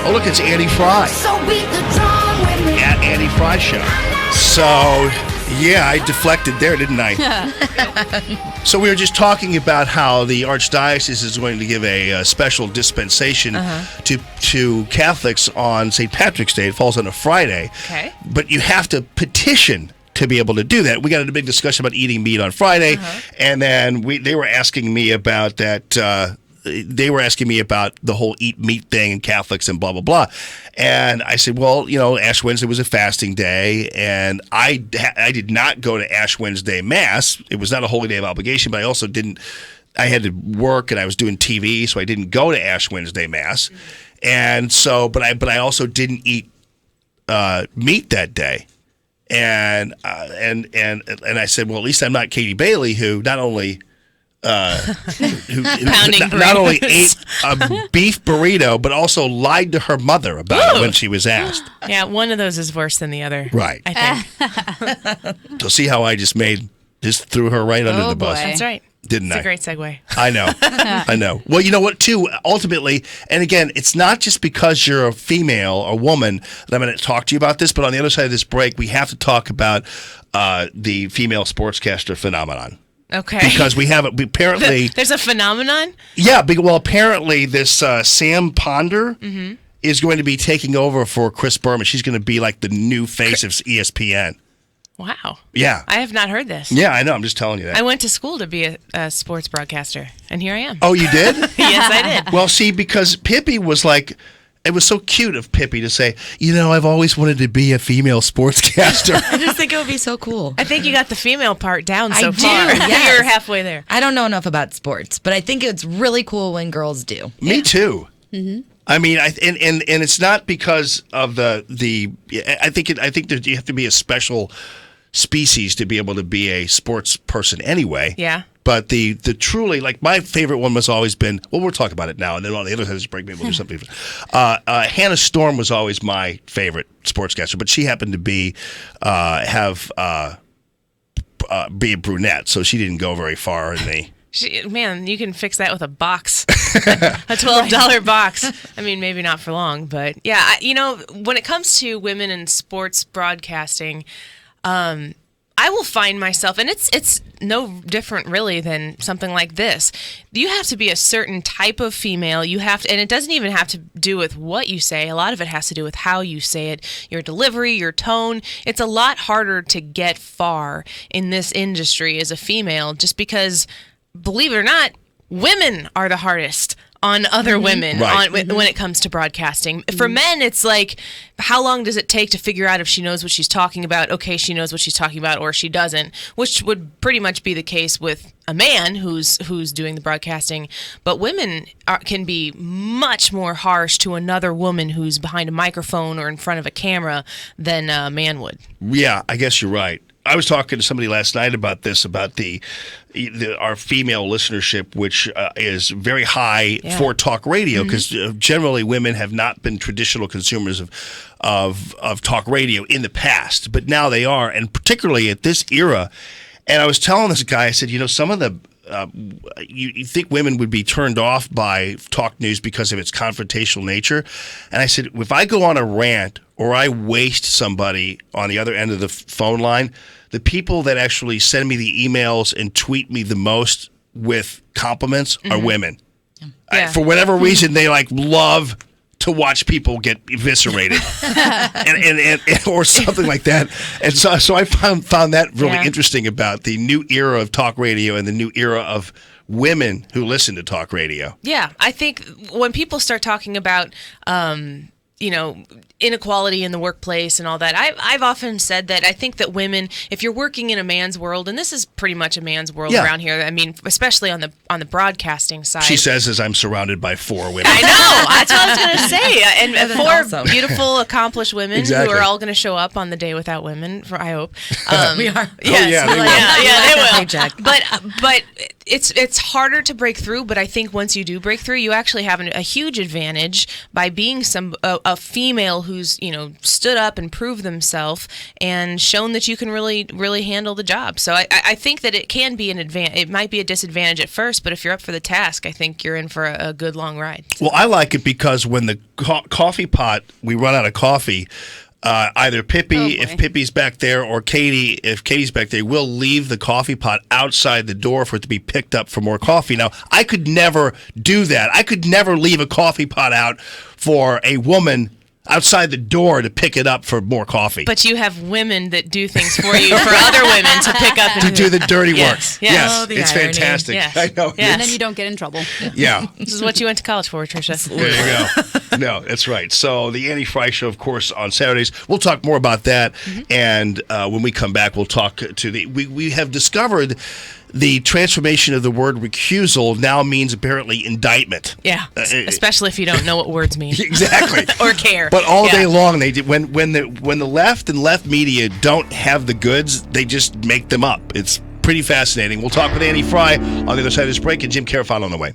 Oh, look, it's Andy Frey. At Andy Frey Show. So, yeah, I deflected there, didn't I? So we were just talking about how the Archdiocese is going to give a special dispensation to Catholics on St. Patrick's Day. It falls on a Friday. Okay. But you have to petition to be able to do that. We got into a big discussion about eating meat on Friday, and then they were asking me about that. They were asking me about the whole eat meat thing and Catholics and blah, blah, blah. And I said, well, Ash Wednesday was a fasting day, and I did not go to Ash Wednesday Mass. It was not a holy day of obligation, but I also didn't. I had to work, and I was doing TV, so I didn't go to Ash Wednesday Mass. And so, but I also didn't eat meat that day. And I said, well, at least I'm not Katie Bailey, who not only who not only ate a beef burrito, but also lied to her mother about it when she was asked. Yeah, one of those is worse than the other. Right. I think. So see how I just threw her right under the bus. That's right. Didn't It's I? a great segue. I know. I know. Well, you know what, too? Ultimately, and again, it's not just because you're a female or woman that I'm going to talk to you about this, but on the other side of this break, we have to talk about the female sportscaster phenomenon. Okay. Because we have apparently there's a phenomenon? Yeah, well, apparently this Sam Ponder is going to be taking over for Chris Berman. She's going to be like the new face of ESPN. Wow. Yeah. I have not heard this. Yeah, I know. I'm just telling you that. I went to school to be a sports broadcaster, and here I am. Oh, you did? Yes, I did. Well, see, because Pippi was like, it was so cute of Pippi to say, I've always wanted to be a female sportscaster. I just think it would be so cool. I think you got the female part down so I far. do, yes. You're halfway there. I don't know enough about sports, but I think it's really cool when girls do. Me too. Mm-hmm. I mean, and it's not because of the. I think that you have to be a special species to be able to be a sports person anyway. Yeah. But the truly, like, my favorite one has always been, well, we'll talk about it now, and then on the other side of this break, maybe we'll do something different. Hannah Storm was always my favorite sportscaster, but she happened to be a brunette, so she didn't go very far in the... Man, you can fix that with a box, a $12 box. I mean, maybe not for long, but yeah, when it comes to women in sports broadcasting, I will find myself, and it's no different really than something like this. You have to be a certain type of female. You have to, and it doesn't even have to do with what you say. A lot of it has to do with how you say it, your delivery, your tone. It's a lot harder to get far in this industry as a female, just because, believe it or not, women are the hardest on other women when it comes to broadcasting. For men, it's like, how long does it take to figure out if she knows what she's talking about? Okay, she knows what she's talking about, or she doesn't, which would pretty much be the case with a man who's doing the broadcasting. But women can be much more harsh to another woman who's behind a microphone or in front of a camera than a man would. Yeah, I guess you're right. I was talking to somebody last night about this, about our female listenership, which is very high for talk radio, because generally women have not been traditional consumers of talk radio in the past, but now they are, and particularly at this era. And I was telling this guy, I said, some of the you think women would be turned off by talk news because of its confrontational nature. And I said, if I go on a rant or I waste somebody on the other end of the phone line, the people that actually send me the emails and tweet me the most with compliments are women. Yeah. For whatever reason, they love to watch people get eviscerated and or something like that. And so I found that really interesting about the new era of talk radio and the new era of women who listen to talk radio. Yeah, I think when people start talking about inequality in the workplace and all that, I've often said that I think that women, if you're working in a man's world, and this is pretty much a man's world around here, I mean, especially on the broadcasting side. She says as I'm surrounded by 4 women. I know, that's what I was going to say. And 4 awesome. Beautiful, accomplished women who are all going to show up on the day without women, I hope. We are. Yes, they will. But it's harder to break through, but I think once you do break through, you actually have a huge advantage by being a female who's, stood up and proved themselves and shown that you can really, really handle the job. So I think that it can be an advantage. It might be a disadvantage at first, but if you're up for the task, I think you're in for a good long ride. Well, I like it because when the coffee pot, we run out of coffee, either Pippi, if Pippi's back there, or Katie, if Katie's back there, we'll leave the coffee pot outside the door for it to be picked up for more coffee. Now, I could never do that. I could never leave a coffee pot out for a woman outside the door to pick it up for more coffee. But you have women that do things for you, for other women to pick up and to do the dirty work. Yes. Oh, the it's irony. fantastic. Yes. I know. Yes. And then you don't get in trouble. Yeah. This is what you went to college for, Tricia. There you go. No, that's right. So the Annie Frey Show, of course, on Saturdays. We'll talk more about that. And when we come back, we'll talk to we have discovered the transformation of the word recusal now means apparently indictment. Yeah, especially if you don't know what words mean. Exactly. Or care. But all day long, they did, when the left and left media don't have the goods, they just make them up. It's pretty fascinating. We'll talk with Annie Frey on the other side of this break, and Jim Carafano on the way.